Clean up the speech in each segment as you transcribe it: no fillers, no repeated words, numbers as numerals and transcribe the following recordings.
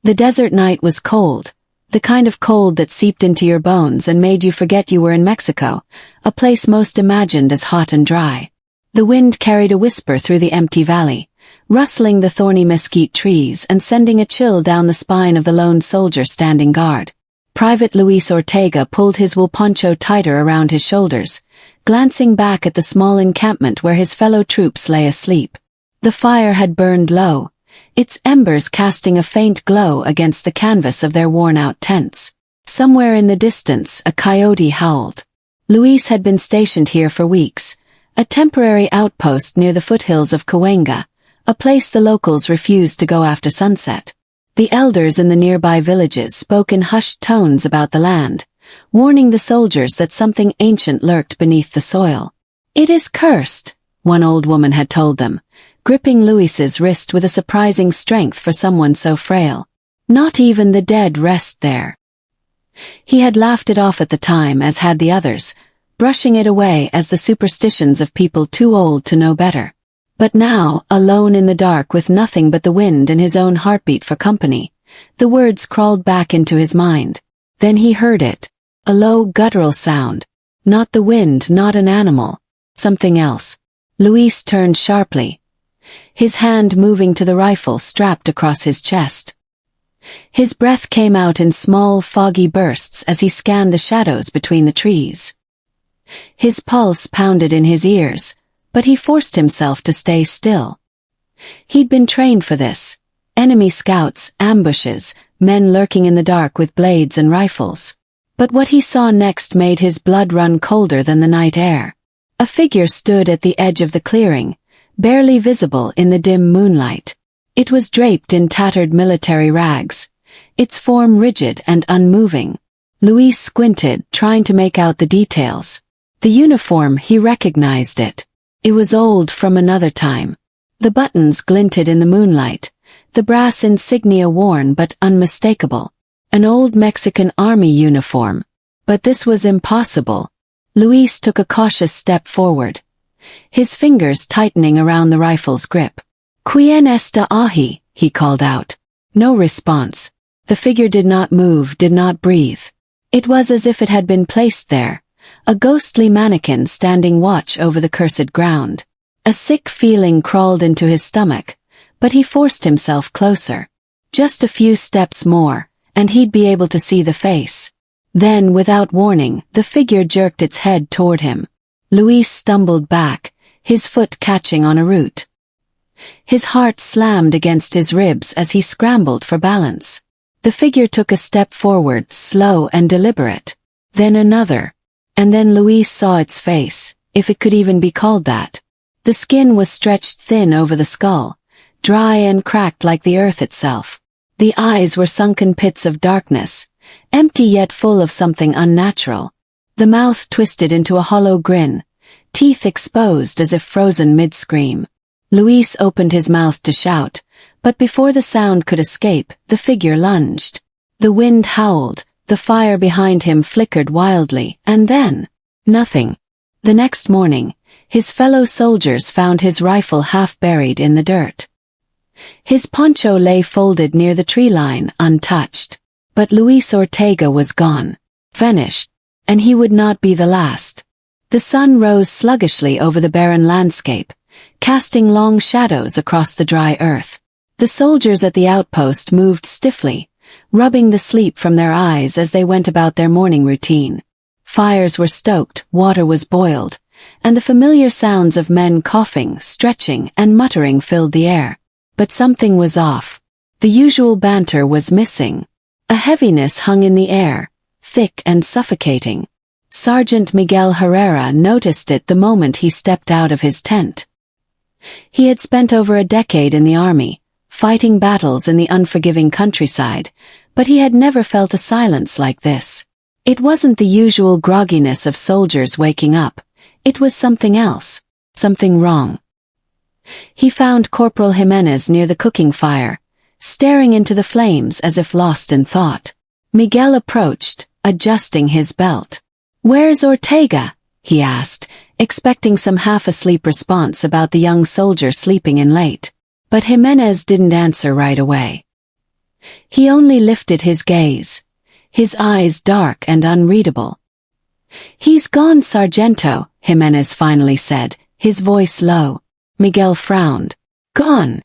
The desert night was cold, the kind of cold that seeped into your bones and made you forget you were in Mexico, a place most imagined as hot and dry. The wind carried a whisper through the empty valley, rustling the thorny mesquite trees and sending a chill down the spine of the lone soldier standing guard. Private Luis Ortega pulled his wool poncho tighter around his shoulders, glancing back at the small encampment where his fellow troops lay asleep. The fire had burned low, its embers casting a faint glow against the canvas of their worn-out tents. Somewhere in the distance, a coyote howled. Luis had been stationed here for weeks, a temporary outpost near the foothills of Cahuenga, a place the locals refused to go after sunset. The elders in the nearby villages spoke in hushed tones about the land, warning the soldiers that something ancient lurked beneath the soil. "It is cursed," one old woman had told them, gripping Luis's wrist with a surprising strength for someone so frail. "Not even the dead rest there." He had laughed it off at the time, as had the others, brushing it away as the superstitions of people too old to know better. But now, alone in the dark with nothing but the wind and his own heartbeat for company, the words crawled back into his mind. Then he heard it. A low, guttural sound. Not the wind, not an animal. Something else. Luis turned sharply, his hand moving to the rifle strapped across his chest. His breath came out in small, foggy bursts as he scanned the shadows between the trees. His pulse pounded in his ears, but he forced himself to stay still. He'd been trained for this. Enemy scouts, ambushes, men lurking in the dark with blades and rifles. But what he saw next made his blood run colder than the night air. A figure stood at the edge of the clearing, barely visible in the dim moonlight. It was draped in tattered military rags, its form rigid and unmoving. Luis squinted, trying to make out the details. The uniform, he recognized it. It was old from another time. The buttons glinted in the moonlight, the brass insignia worn but unmistakable. An old Mexican army uniform. But this was impossible. Luis took a cautious step forward, his fingers tightening around the rifle's grip. "Quien está ahí?" he called out. No response. The figure did not move, did not breathe. It was as if it had been placed there, a ghostly mannequin standing watch over the cursed ground. A sick feeling crawled into his stomach, but he forced himself closer. Just a few steps more, and he'd be able to see the face. Then, without warning, the figure jerked its head toward him. Luis stumbled back, his foot catching on a root. His heart slammed against his ribs as he scrambled for balance. The figure took a step forward, slow and deliberate. Then another. And then Luis saw its face, if it could even be called that. The skin was stretched thin over the skull, dry and cracked like the earth itself. The eyes were sunken pits of darkness, empty yet full of something unnatural. The mouth twisted into a hollow grin, teeth exposed as if frozen mid-scream. Luis opened his mouth to shout, but before the sound could escape, the figure lunged. The wind howled, the fire behind him flickered wildly, and then, nothing. The next morning, his fellow soldiers found his rifle half buried in the dirt. His poncho lay folded near the tree line, untouched. But Luis Ortega was gone, vanished, and he would not be the last. The sun rose sluggishly over the barren landscape, casting long shadows across the dry earth. The soldiers at the outpost moved stiffly, rubbing the sleep from their eyes as they went about their morning routine. Fires were stoked, water was boiled, and the familiar sounds of men coughing, stretching, and muttering filled the air. But something was off. The usual banter was missing. A heaviness hung in the air, thick and suffocating. Sergeant Miguel Herrera noticed it the moment he stepped out of his tent. He had spent over a decade in the army, fighting battles in the unforgiving countryside, but he had never felt a silence like this. It wasn't the usual grogginess of soldiers waking up. It was something else, something wrong. He found Corporal Jimenez near the cooking fire, staring into the flames as if lost in thought. Miguel approached, adjusting his belt. "Where's Ortega?" he asked, expecting some half-asleep response about the young soldier sleeping in late. But Jimenez didn't answer right away. He only lifted his gaze, his eyes dark and unreadable. "He's gone, Sargento," Jimenez finally said, his voice low. Miguel frowned. "Gone?"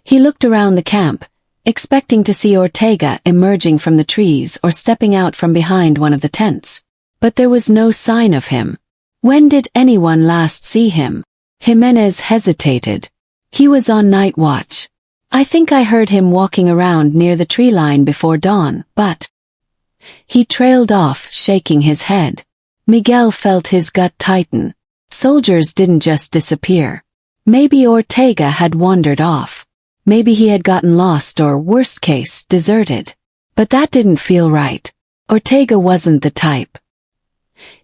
He looked around the camp, expecting to see Ortega emerging from the trees or stepping out from behind one of the tents. But there was no sign of him. When did anyone last see him? Jimenez hesitated. "He was on night watch. I think I heard him walking around near the tree line before dawn, but—" He trailed off, shaking his head. Miguel felt his gut tighten. Soldiers didn't just disappear. Maybe Ortega had wandered off. Maybe he had gotten lost or, worst case, deserted. But that didn't feel right. Ortega wasn't the type.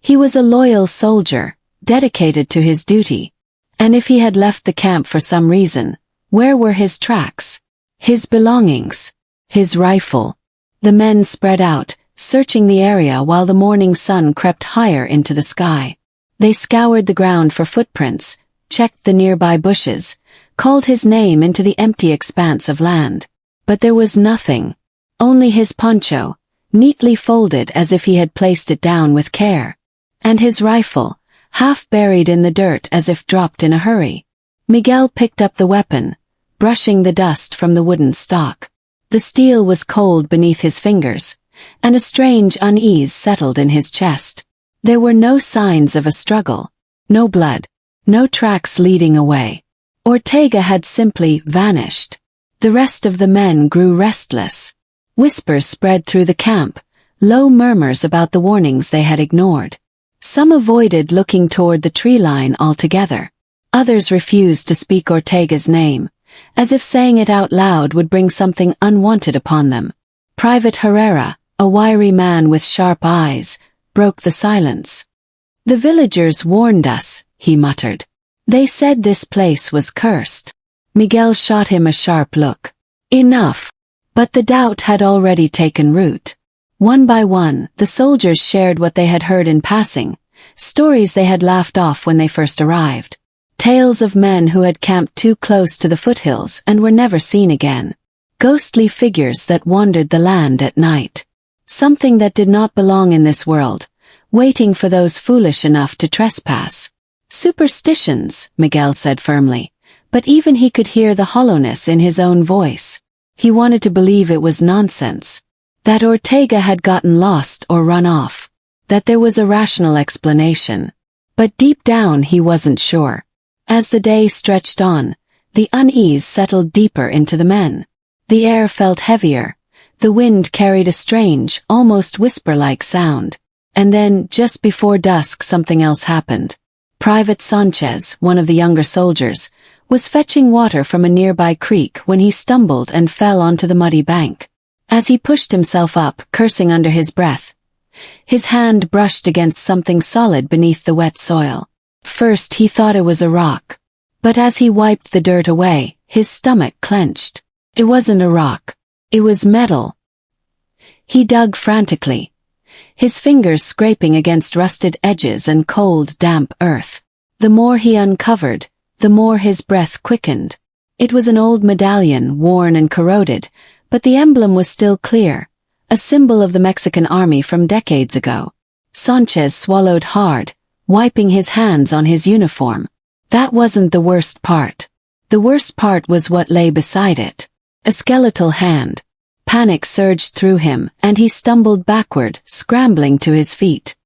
He was a loyal soldier, dedicated to his duty. And if he had left the camp for some reason, where were his tracks? His belongings? His rifle? The men spread out, searching the area while the morning sun crept higher into the sky. They scoured the ground for footprints, checked the nearby bushes, called his name into the empty expanse of land. But there was nothing. Only his poncho, neatly folded as if he had placed it down with care. And his rifle, half buried in the dirt as if dropped in a hurry. Miguel picked up the weapon, brushing the dust from the wooden stock. The steel was cold beneath his fingers, and a strange unease settled in his chest. There were no signs of a struggle, no blood, no tracks leading away. Ortega had simply vanished. The rest of the men grew restless. Whispers spread through the camp, low murmurs about the warnings they had ignored. Some avoided looking toward the tree line altogether. Others refused to speak Ortega's name, as if saying it out loud would bring something unwanted upon them. Private Herrera, a wiry man with sharp eyes, broke the silence. "The villagers warned us," he muttered. "They said this place was cursed." Miguel shot him a sharp look. Enough. But the doubt had already taken root. One by one, the soldiers shared what they had heard in passing, stories they had laughed off when they first arrived. Tales of men who had camped too close to the foothills and were never seen again. Ghostly figures that wandered the land at night. Something that did not belong in this world, waiting for those foolish enough to trespass. "Superstitions," Miguel said firmly, but even he could hear the hollowness in his own voice. He wanted to believe it was nonsense. That Ortega had gotten lost or run off. That there was a rational explanation. But deep down he wasn't sure. As the day stretched on, the unease settled deeper into the men. The air felt heavier. The wind carried a strange, almost whisper-like sound. And then, just before dusk, something else happened. Private Sanchez, one of the younger soldiers, was fetching water from a nearby creek when he stumbled and fell onto the muddy bank. As he pushed himself up, cursing under his breath, his hand brushed against something solid beneath the wet soil. First he thought it was a rock. But as he wiped the dirt away, his stomach clenched. It wasn't a rock. It was metal. He dug frantically, his fingers scraping against rusted edges and cold, damp earth. The more he uncovered, the more his breath quickened. It was an old medallion, worn and corroded, but the emblem was still clear, a symbol of the Mexican army from decades ago. Sanchez swallowed hard, wiping his hands on his uniform. That wasn't the worst part. The worst part was what lay beside it. A skeletal hand. Panic surged through him, and he stumbled backward, scrambling to his feet.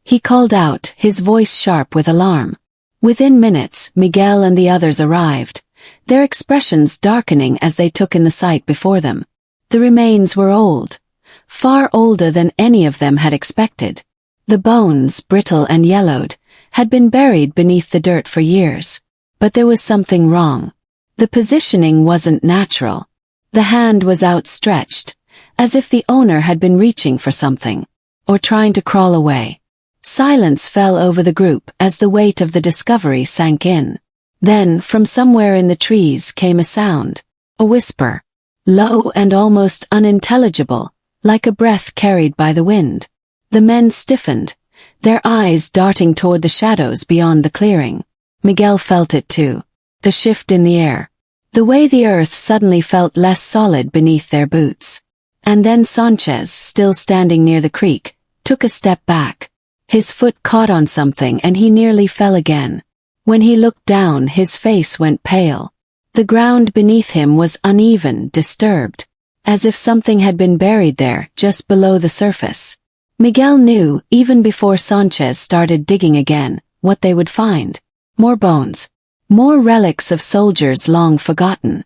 He called out, his voice sharp with alarm. Within minutes, Miguel and the others arrived, their expressions darkening as they took in the sight before them. The remains were old, far older than any of them had expected. The bones, brittle and yellowed, had been buried beneath the dirt for years. But there was something wrong. The positioning wasn't natural. The hand was outstretched, as if the owner had been reaching for something, or trying to crawl away. Silence fell over the group as the weight of the discovery sank in. Then, from somewhere in the trees came a sound, a whisper, low and almost unintelligible, like a breath carried by the wind. The men stiffened, their eyes darting toward the shadows beyond the clearing. Miguel felt it too. The shift in the air. the way the earth suddenly felt less solid beneath their boots. And then Sanchez, still standing near the creek, took a step back. His foot caught on something and he nearly fell again. When he looked down, his face went pale. The ground beneath him was uneven, disturbed, as if something had been buried there, just below the surface. Miguel knew, even before Sanchez started digging again, what they would find. More bones. More relics of soldiers long forgotten.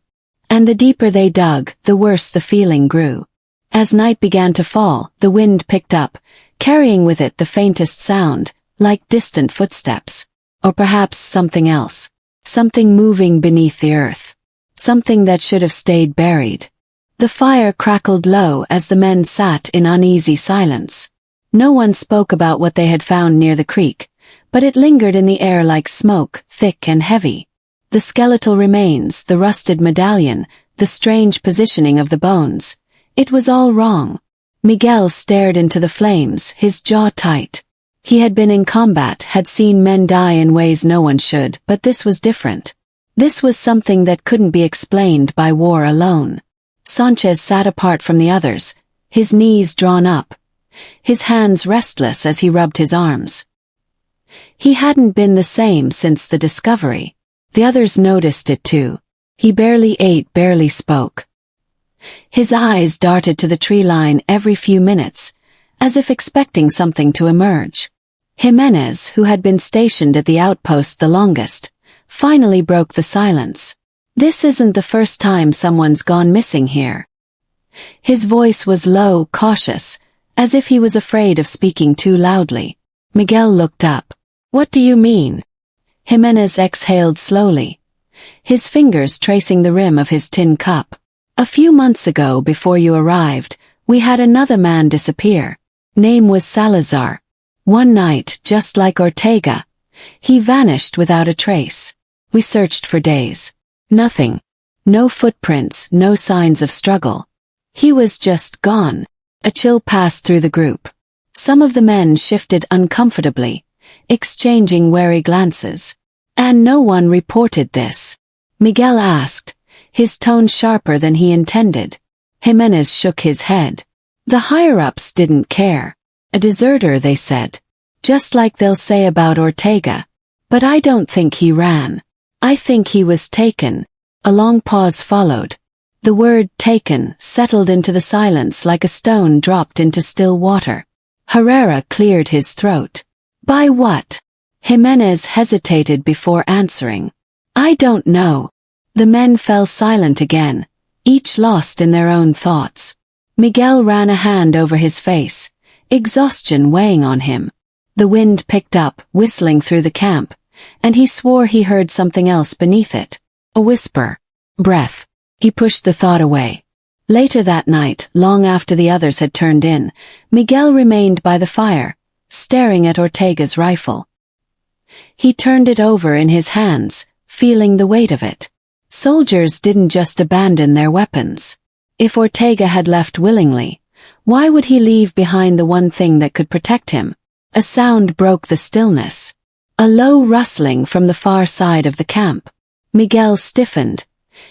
And the deeper they dug, the worse the feeling grew. As night began to fall, the wind picked up, carrying with it the faintest sound, like distant footsteps. Or perhaps something else. Something moving beneath the earth. Something that should have stayed buried. The fire crackled low as the men sat in uneasy silence. No one spoke about what they had found near the creek, but it lingered in the air like smoke, thick and heavy. The skeletal remains, the rusted medallion, the strange positioning of the bones. It was all wrong. Miguel stared into the flames, his jaw tight. He had been in combat, had seen men die in ways no one should, but this was different. This was something that couldn't be explained by war alone. Sanchez sat apart from the others, his knees drawn up, his hands restless as he rubbed his arms. He hadn't been the same since the discovery. The others noticed it too. He barely ate, barely spoke. His eyes darted to the tree line every few minutes, as if expecting something to emerge. Jimenez, who had been stationed at the outpost the longest, finally broke the silence. This isn't the first time someone's gone missing here. His voice was low, cautious, as if he was afraid of speaking too loudly. Miguel looked up. What do you mean? Jimenez exhaled slowly, his fingers tracing the rim of his tin cup. A few months ago, before you arrived, we had another man disappear. Name was Salazar. One night, just like Ortega, he vanished without a trace. We searched for days. Nothing. No footprints, no signs of struggle. He was just gone. A chill passed through the group. Some of the men shifted uncomfortably, exchanging wary glances. And no one reported this. Miguel asked, his tone sharper than he intended. Jimenez shook his head. The higher-ups didn't care. A deserter, they said. Just like they'll say about Ortega. But I don't think he ran. I think he was taken. A long pause followed. The word taken settled into the silence like a stone dropped into still water. Herrera cleared his throat. By what? Jimenez hesitated before answering. I don't know. The men fell silent again, each lost in their own thoughts. Miguel ran a hand over his face, exhaustion weighing on him. The wind picked up, whistling through the camp, and he swore he heard something else beneath it. A whisper. Breath. He pushed the thought away. Later that night, long after the others had turned in, Miguel remained by the fire, staring at Ortega's rifle. He turned it over in his hands, feeling the weight of it. Soldiers didn't just abandon their weapons. If Ortega had left willingly, why would he leave behind the one thing that could protect him? A sound broke the stillness. A low rustling from the far side of the camp. Miguel stiffened,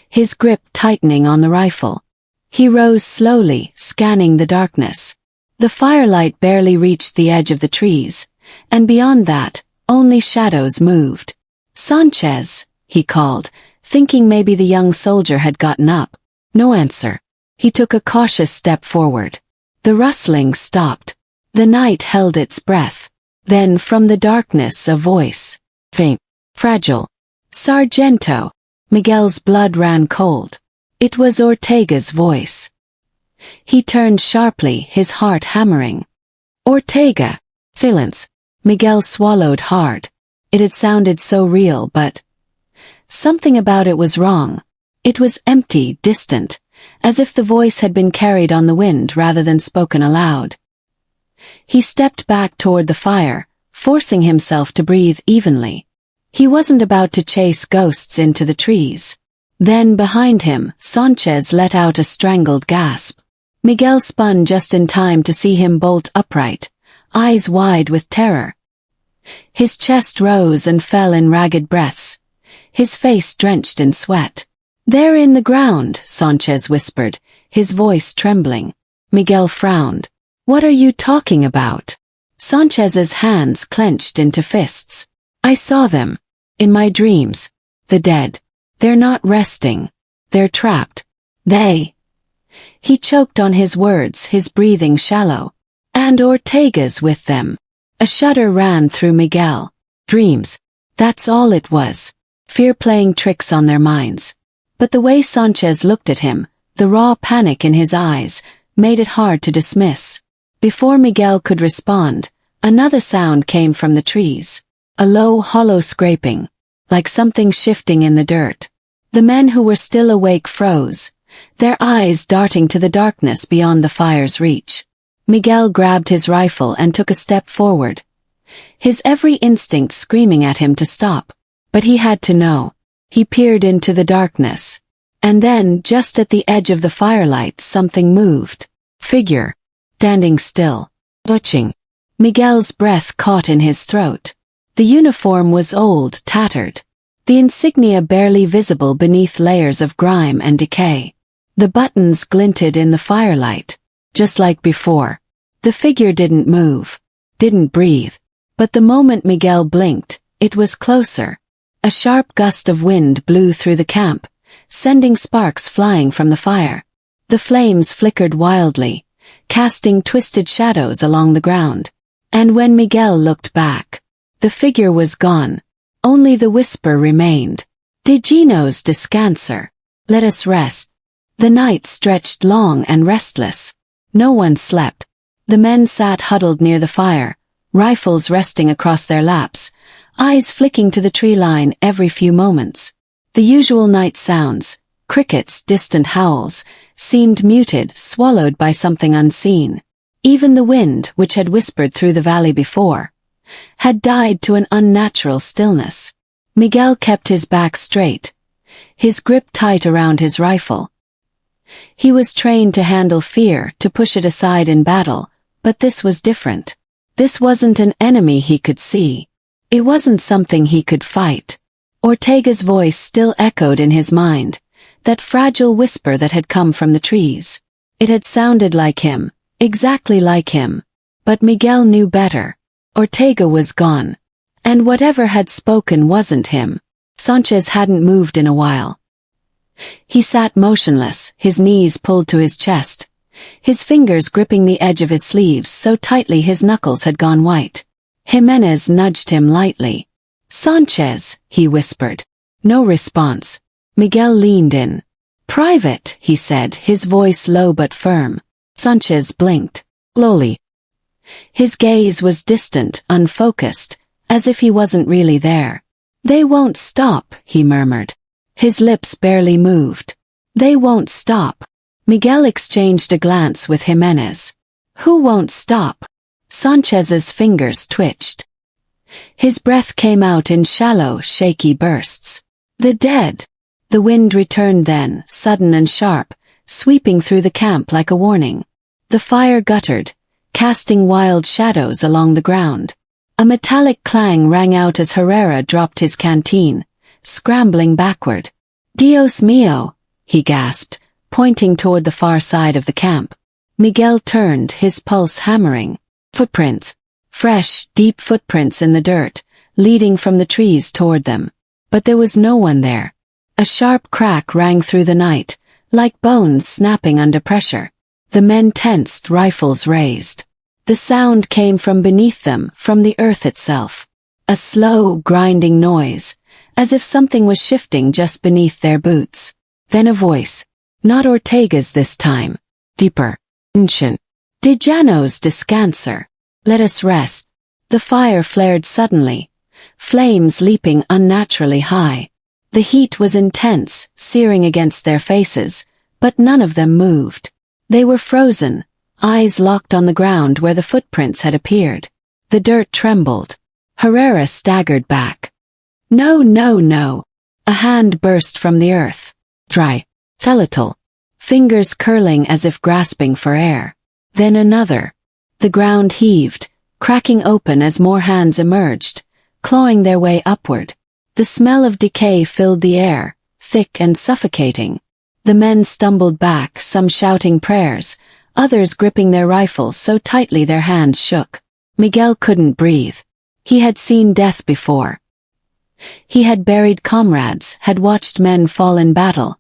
his grip tightening on the rifle. He rose slowly, scanning the darkness. The firelight barely reached the edge of the trees, and beyond that, only shadows moved. Sanchez, he called, thinking maybe the young soldier had gotten up. No answer. He took a cautious step forward. The rustling stopped. The night held its breath. Then from the darkness a voice. Faint. Fragile. Sargento. Miguel's blood ran cold. It was Ortega's voice. He turned sharply, his heart hammering. Ortega. Silence. Miguel swallowed hard. It had sounded so real, but something about it was wrong. It was empty, distant, as if the voice had been carried on the wind rather than spoken aloud. He stepped back toward the fire, forcing himself to breathe evenly. He wasn't about to chase ghosts into the trees. Then behind him, Sanchez let out a strangled gasp. Miguel spun just in time to see him bolt upright, eyes wide with terror. His chest rose and fell in ragged breaths, his face drenched in sweat. "They're in the ground," Sanchez whispered, his voice trembling. Miguel frowned. "What are you talking about?" Sanchez's hands clenched into fists. "I saw them. In my dreams. The dead. They're not resting. They're trapped. They—" He choked on his words, his breathing shallow. "And Ortega's with them." A shudder ran through Miguel. Dreams. That's all it was. Fear playing tricks on their minds. But the way Sanchez looked at him, the raw panic in his eyes, made it hard to dismiss. Before Miguel could respond, another sound came from the trees. A low, hollow scraping, like something shifting in the dirt. The men who were still awake froze, their eyes darting to the darkness beyond the fire's reach. Miguel grabbed his rifle and took a step forward, his every instinct screaming at him to stop. But he had to know. He peered into the darkness. And then, just at the edge of the firelight, something moved. Figure. Standing still. Butching. Miguel's breath caught in his throat. The uniform was old, tattered. The insignia barely visible beneath layers of grime and decay. The buttons glinted in the firelight. Just like before. The figure didn't move. Didn't breathe. But the moment Miguel blinked, it was closer. A sharp gust of wind blew through the camp, sending sparks flying from the fire. The flames flickered wildly, casting twisted shadows along the ground. And when Miguel looked back, the figure was gone. Only the whisper remained. "Diginos descanser. Let us rest." The night stretched long and restless. No one slept. The men sat huddled near the fire, rifles resting across their laps, eyes flicking to the tree line every few moments. The usual night sounds, crickets, distant howls, seemed muted, swallowed by something unseen. Even the wind, which had whispered through the valley before, had died to an unnatural stillness. Miguel kept his back straight, his grip tight around his rifle. He was trained to handle fear, to push it aside in battle, but this was different. This wasn't an enemy he could see. It wasn't something he could fight. Ortega's voice still echoed in his mind, that fragile whisper that had come from the trees. It had sounded like him, exactly like him. But Miguel knew better. Ortega was gone. And whatever had spoken wasn't him. Sanchez hadn't moved in a while. He sat motionless, his knees pulled to his chest, his fingers gripping the edge of his sleeves so tightly his knuckles had gone white. Jimenez nudged him lightly. "Sanchez," he whispered. No response. Miguel leaned in. "Private," he said, his voice low but firm. Sanchez blinked. Slowly. His gaze was distant, unfocused, as if he wasn't really there. "They won't stop," he murmured. His lips barely moved. "They won't stop." Miguel exchanged a glance with Jimenez. "Who won't stop?" Sanchez's fingers twitched. His breath came out in shallow, shaky bursts. "The dead." The wind returned then, sudden and sharp, sweeping through the camp like a warning. The fire guttered, casting wild shadows along the ground. A metallic clang rang out as Herrera dropped his canteen, scrambling backward. "Dios mío," he gasped, pointing toward the far side of the camp. Miguel turned, his pulse hammering. Footprints. Fresh, deep footprints in the dirt, leading from the trees toward them. But there was no one there. A sharp crack rang through the night, like bones snapping under pressure. The men tensed, rifles raised. The sound came from beneath them, from the earth itself. A slow, grinding noise, as if something was shifting just beneath their boots. Then a voice. Not Ortega's this time. Deeper. Ancient. "Dijanos descanser. Let us rest." The fire flared suddenly, flames leaping unnaturally high. The heat was intense, searing against their faces, but none of them moved. They were frozen, eyes locked on the ground where the footprints had appeared. The dirt trembled. Herrera staggered back. "No, no, no." A hand burst from the earth. Dry. Skeletal. Fingers curling as if grasping for air. Then another. The ground heaved, cracking open as more hands emerged, clawing their way upward. The smell of decay filled the air, thick and suffocating. The men stumbled back, some shouting prayers, others gripping their rifles so tightly their hands shook. Miguel couldn't breathe. He had seen death before. He had buried comrades, had watched men fall in battle,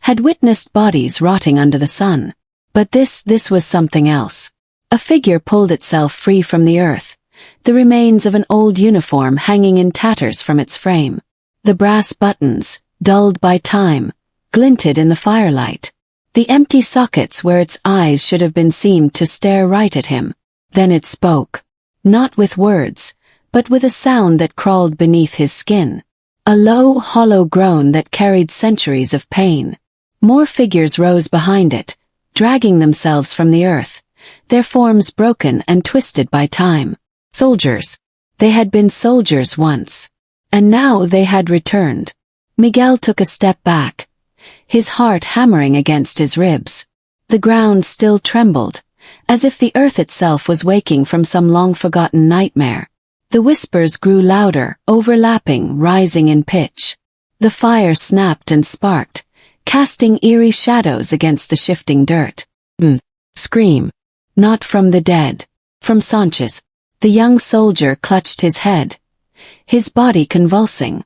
had witnessed bodies rotting under the sun. But this was something else. A figure pulled itself free from the earth, the remains of an old uniform hanging in tatters from its frame. The brass buttons, dulled by time, glinted in the firelight. The empty sockets where its eyes should have been seemed to stare right at him. Then it spoke. Not with words, but with a sound that crawled beneath his skin. A low, hollow groan that carried centuries of pain. More figures rose behind it, dragging themselves from the earth, their forms broken and twisted by time. Soldiers. They had been soldiers once. And now they had returned. Miguel took a step back, his heart hammering against his ribs. The ground still trembled, as if the earth itself was waking from some long-forgotten nightmare. The whispers grew louder, overlapping, rising in pitch. The fire snapped and sparked, casting eerie shadows against the shifting dirt. Scream. Not from the dead. From Sanchez. The young soldier clutched his head, his body convulsing.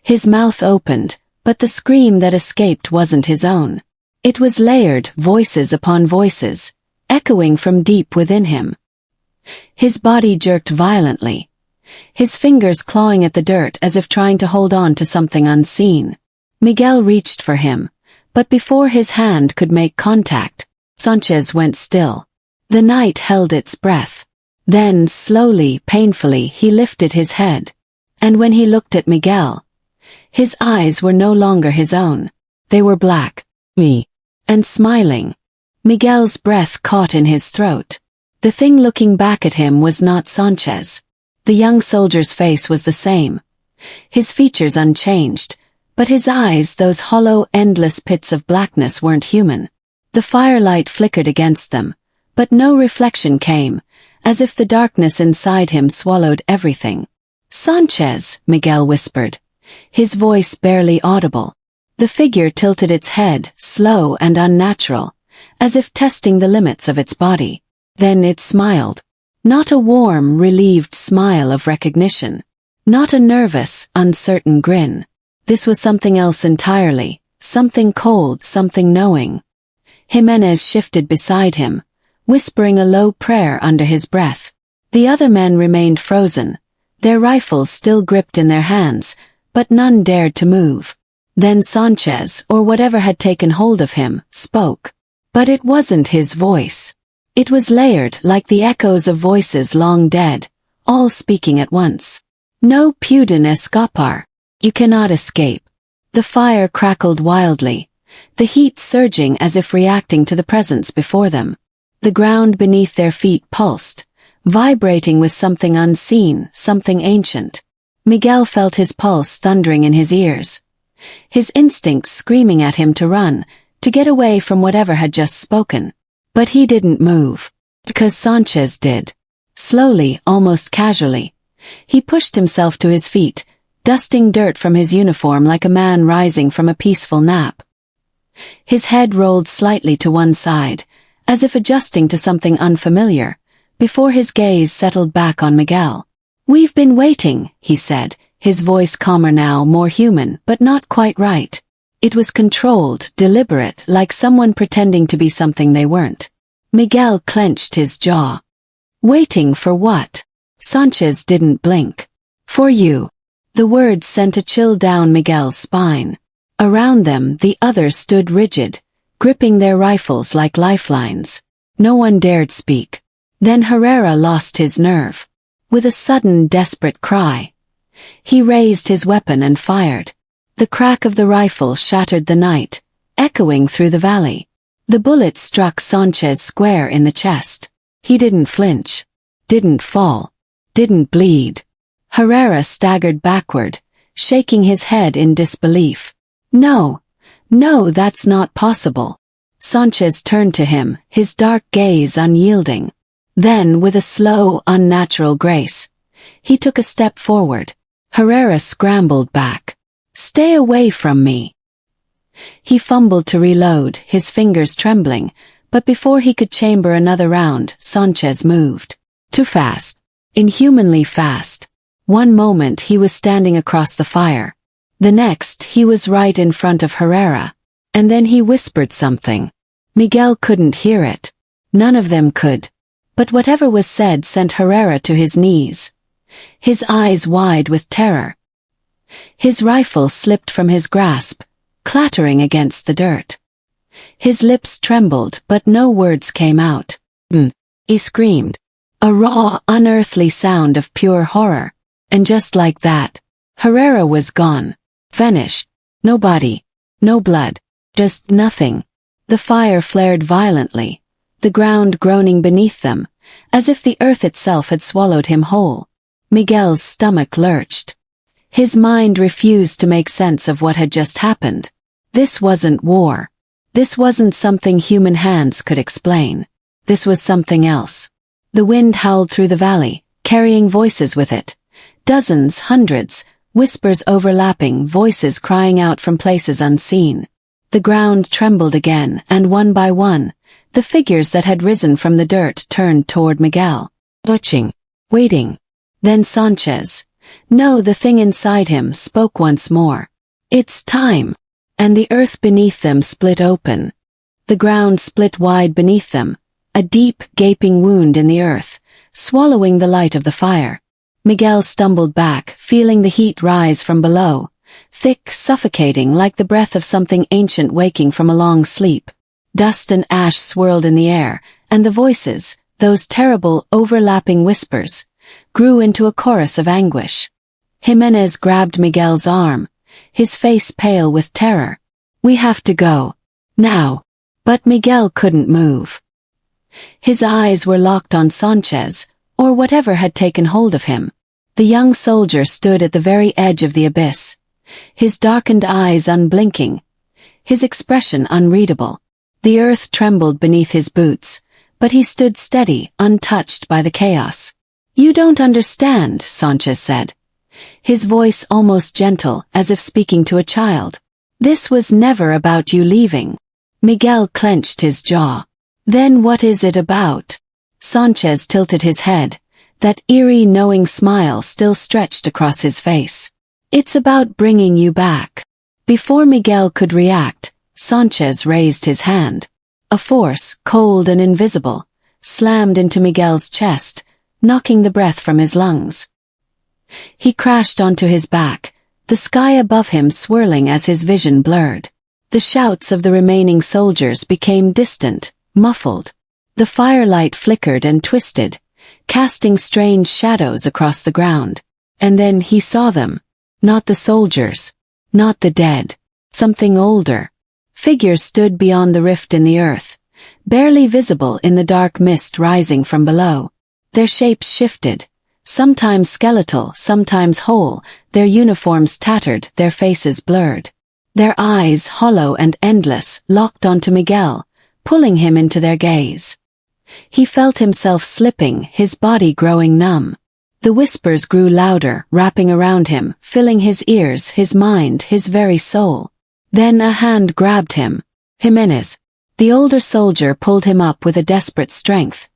His mouth opened, but the scream that escaped wasn't his own. It was layered, voices upon voices, echoing from deep within him. His body jerked violently, his fingers clawing at the dirt as if trying to hold on to something unseen. Miguel reached for him, but before his hand could make contact, Sanchez went still. The night held its breath. Then, slowly, painfully, he lifted his head. And when he looked at Miguel, his eyes were no longer his own. They were black. Me. And smiling. Miguel's breath caught in his throat. The thing looking back at him was not Sanchez. The young soldier's face was the same, his features unchanged, but his eyes, those hollow, endless pits of blackness, weren't human. The firelight flickered against them, but no reflection came, as if the darkness inside him swallowed everything. Sanchez, Miguel whispered, his voice barely audible. The figure tilted its head, slow and unnatural, as if testing the limits of its body. Then it smiled. Not a warm, relieved smile of recognition. Not a nervous, uncertain grin. This was something else entirely, something cold, something knowing. Jimenez shifted beside him, whispering a low prayer under his breath. The other men remained frozen, their rifles still gripped in their hands, but none dared to move. Then Sanchez, or whatever had taken hold of him, spoke. But it wasn't his voice. It was layered like the echoes of voices long dead, all speaking at once. No pueden escapar. You cannot escape. The fire crackled wildly, the heat surging as if reacting to the presence before them. The ground beneath their feet pulsed, vibrating with something unseen, something ancient. Miguel felt his pulse thundering in his ears, his instincts screaming at him to run, to get away from whatever had just spoken. But he didn't move. Because Sanchez did. Slowly, almost casually, he pushed himself to his feet, dusting dirt from his uniform like a man rising from a peaceful nap. His head rolled slightly to one side, as if adjusting to something unfamiliar, before his gaze settled back on Miguel. "We've been waiting," he said, his voice calmer now, more human, but not quite right. It was controlled, deliberate, like someone pretending to be something they weren't. Miguel clenched his jaw. Waiting for what? Sanchez didn't blink. For you. The words sent a chill down Miguel's spine. Around them, the others stood rigid, gripping their rifles like lifelines. No one dared speak. Then Herrera lost his nerve. With a sudden, desperate cry, he raised his weapon and fired. The crack of the rifle shattered the night, echoing through the valley. The bullet struck Sanchez square in the chest. He didn't flinch, didn't fall, didn't bleed. Herrera staggered backward, shaking his head in disbelief. No, that's not possible. Sanchez turned to him, his dark gaze unyielding. Then, with a slow, unnatural grace, he took a step forward. Herrera scrambled back. "Stay away from me." He fumbled to reload, his fingers trembling, but before he could chamber another round, Sanchez moved. Too fast. Inhumanly fast. One moment he was standing across the fire. The next he was right in front of Herrera. And then he whispered something. Miguel couldn't hear it. None of them could. But whatever was said sent Herrera to his knees. His eyes wide with terror. His rifle slipped from his grasp, clattering against the dirt. His lips trembled, but no words came out. He screamed. A raw, unearthly sound of pure horror. And just like that, Herrera was gone. Vanished. No body. No blood. Just nothing. The fire flared violently, the ground groaning beneath them, as if the earth itself had swallowed him whole. Miguel's stomach lurched. His mind refused to make sense of what had just happened. This wasn't war. This wasn't something human hands could explain. This was something else. The wind howled through the valley, carrying voices with it. Dozens, hundreds, whispers overlapping, voices crying out from places unseen. The ground trembled again, and one by one, the figures that had risen from the dirt turned toward Miguel. Watching. Waiting. Then Sanchez. No, the thing inside him spoke once more. It's time. And the earth beneath them split open. The ground split wide beneath them, a deep, gaping wound in the earth, swallowing the light of the fire. Miguel stumbled back, feeling the heat rise from below, thick, suffocating like the breath of something ancient waking from a long sleep. Dust and ash swirled in the air, and the voices, those terrible, overlapping whispers, grew into a chorus of anguish. Jimenez grabbed Miguel's arm, his face pale with terror. We have to go. Now. But Miguel couldn't move. His eyes were locked on Sanchez, or whatever had taken hold of him. The young soldier stood at the very edge of the abyss, his darkened eyes unblinking, his expression unreadable. The earth trembled beneath his boots, but he stood steady, untouched by the chaos. You don't understand, Sanchez said, his voice almost gentle, as if speaking to a child. This was never about you leaving. Miguel clenched his jaw. Then what is it about? Sanchez tilted his head, that eerie, knowing smile still stretched across his face. It's about bringing you back. Before Miguel could react, Sanchez raised his hand. A force, cold and invisible, slammed into Miguel's chest, knocking the breath from his lungs. He crashed onto his back, the sky above him swirling as his vision blurred. The shouts of the remaining soldiers became distant, muffled. The firelight flickered and twisted, casting strange shadows across the ground. And then he saw them. Not the soldiers. Not the dead. Something older. Figures stood beyond the rift in the earth, barely visible in the dark mist rising from below. Their shapes shifted, sometimes skeletal, sometimes whole, their uniforms tattered, their faces blurred. Their eyes, hollow and endless, locked onto Miguel, pulling him into their gaze. He felt himself slipping, his body growing numb. The whispers grew louder, wrapping around him, filling his ears, his mind, his very soul. Then a hand grabbed him. Jimenez. The older soldier pulled him up with a desperate strength,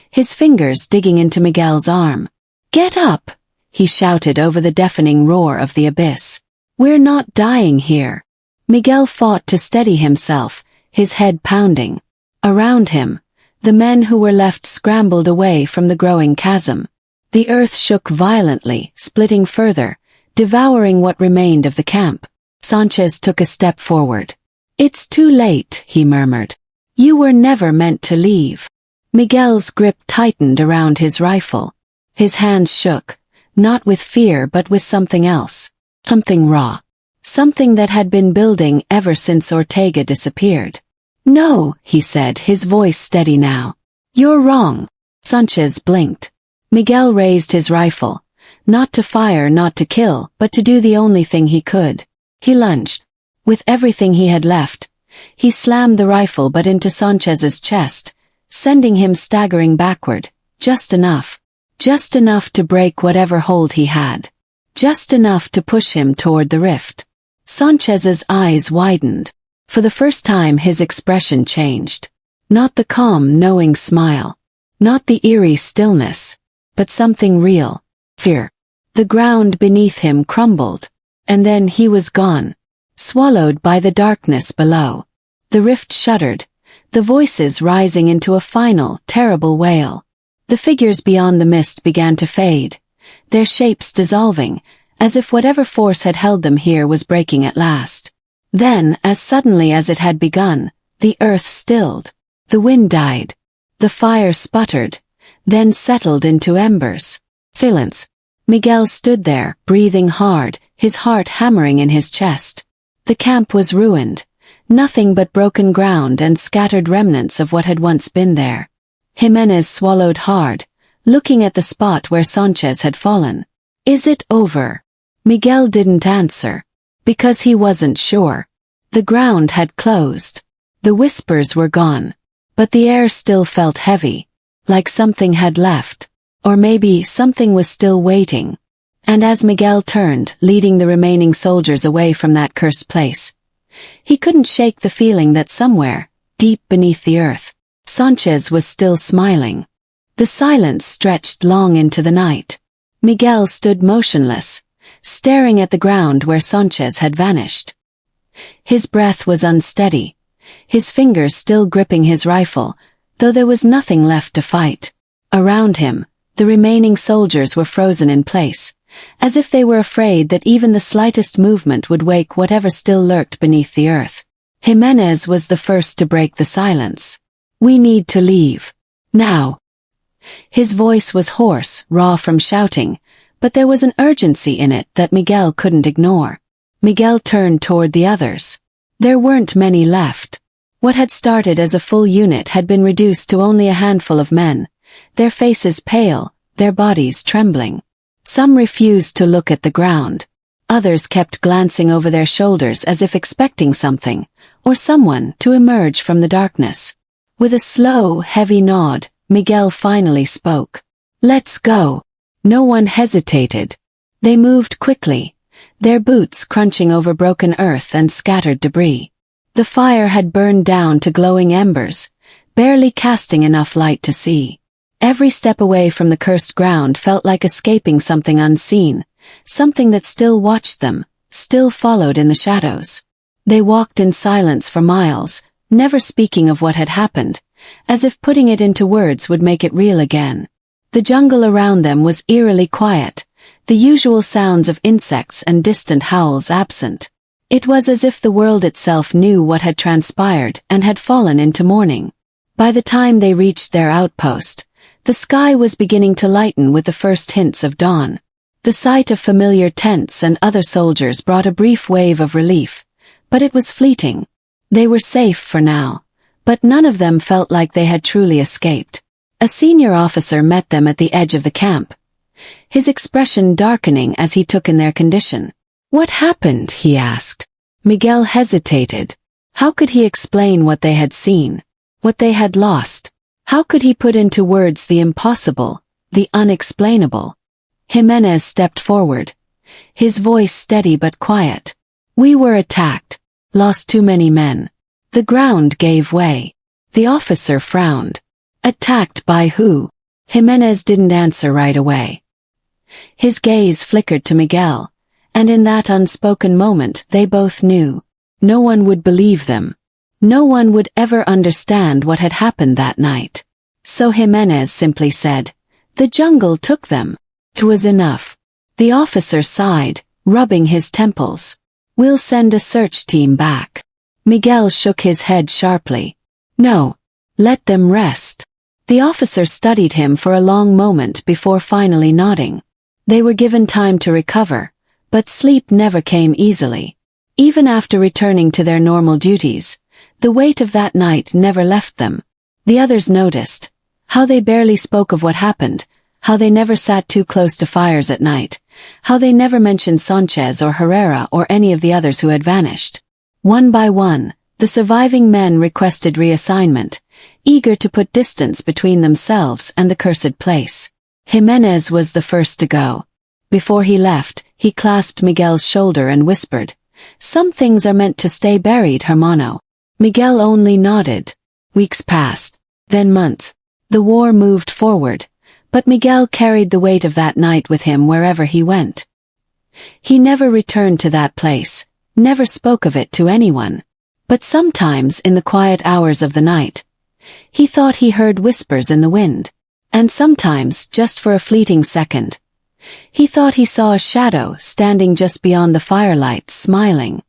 his fingers digging into Miguel's arm. Get up, he shouted over the deafening roar of the abyss. We're not dying here. Miguel fought to steady himself, his head pounding. Around him, the men who were left scrambled away from the growing chasm. The earth shook violently, splitting further, devouring what remained of the camp. Sanchez took a step forward. It's too late, he murmured. You were never meant to leave. Miguel's grip tightened around his rifle. His hands shook, not with fear but with something else. Something raw. Something that had been building ever since Ortega disappeared. No, he said, his voice steady now. You're wrong. Sanchez blinked. Miguel raised his rifle, not to fire, not to kill, but to do the only thing he could. He lunged. With everything he had left, he slammed the rifle but into Sanchez's chest, sending him staggering backward, just enough. Just enough to break whatever hold he had. Just enough to push him toward the rift. Sanchez's eyes widened. For the first time his expression changed. Not the calm, knowing smile. Not the eerie stillness. But something real. Fear. The ground beneath him crumbled. And then he was gone. Swallowed by the darkness below. The rift shuddered. The voices rising into a final, terrible wail. The figures beyond the mist began to fade. Their shapes dissolving, as if whatever force had held them here was breaking at last. Then, as suddenly as it had begun, the earth stilled. The wind died. The fire sputtered, then settled into embers. Silence. Miguel stood there, breathing hard, his heart hammering in his chest. The camp was ruined. Nothing but broken ground and scattered remnants of what had once been there. Jimenez swallowed hard, looking at the spot where Sanchez had fallen. Is it over? Miguel didn't answer. Because he wasn't sure. The ground had closed. The whispers were gone. But the air still felt heavy. Like something had left. Or maybe something was still waiting. And as Miguel turned, leading the remaining soldiers away from that cursed place, he couldn't shake the feeling that somewhere, deep beneath the earth, Sanchez was still smiling. The silence stretched long into the night. Miguel stood motionless, staring at the ground where Sanchez had vanished. His breath was unsteady, his fingers still gripping his rifle, though there was nothing left to fight. Around him, the remaining soldiers were frozen in place, as if they were afraid that even the slightest movement would wake whatever still lurked beneath the earth. Jimenez was the first to break the silence. We need to leave. Now. His voice was hoarse, raw from shouting, but there was an urgency in it that Miguel couldn't ignore. Miguel turned toward the others. There weren't many left. What had started as a full unit had been reduced to only a handful of men, their faces pale, their bodies trembling. Some refused to look at the ground. Others kept glancing over their shoulders as if expecting something, or someone, to emerge from the darkness. With a slow, heavy nod, Miguel finally spoke. Let's go. No one hesitated. They moved quickly, their boots crunching over broken earth and scattered debris. The fire had burned down to glowing embers, barely casting enough light to see. Every step away from the cursed ground felt like escaping something unseen, something that still watched them, still followed in the shadows. They walked in silence for miles, never speaking of what had happened, as if putting it into words would make it real again. The jungle around them was eerily quiet, the usual sounds of insects and distant howls absent. It was as if the world itself knew what had transpired and had fallen into mourning. By the time they reached their outpost, the sky was beginning to lighten with the first hints of dawn. The sight of familiar tents and other soldiers brought a brief wave of relief, but it was fleeting. They were safe for now, but none of them felt like they had truly escaped. A senior officer met them at the edge of the camp, his expression darkening as he took in their condition. What happened? He asked. Miguel hesitated. How could he explain what they had seen, what they had lost? How could he put into words the impossible, the unexplainable? Jimenez stepped forward, his voice steady but quiet. We were attacked, lost too many men. The ground gave way. The officer frowned. Attacked by who? Jimenez didn't answer right away. His gaze flickered to Miguel, and in that unspoken moment they both knew. No one would believe them. No one would ever understand what had happened that night. So Jimenez simply said, "The jungle took them." It was enough. The officer sighed, rubbing his temples. "We'll send a search team back." Miguel shook his head sharply. "No. Let them rest." The officer studied him for a long moment before finally nodding. They were given time to recover, but sleep never came easily. Even after returning to their normal duties, the weight of that night never left them. The others noticed how they barely spoke of what happened, how they never sat too close to fires at night, how they never mentioned Sanchez or Herrera or any of the others who had vanished. One by one, the surviving men requested reassignment, eager to put distance between themselves and the cursed place. Jimenez was the first to go. Before he left, he clasped Miguel's shoulder and whispered, Some things are meant to stay buried, hermano. Miguel only nodded. Weeks passed. Then months. The war moved forward, but Miguel carried the weight of that night with him wherever he went. He never returned to that place, never spoke of it to anyone. But sometimes in the quiet hours of the night, he thought he heard whispers in the wind. And sometimes, just for a fleeting second, he thought he saw a shadow standing just beyond the firelight, smiling.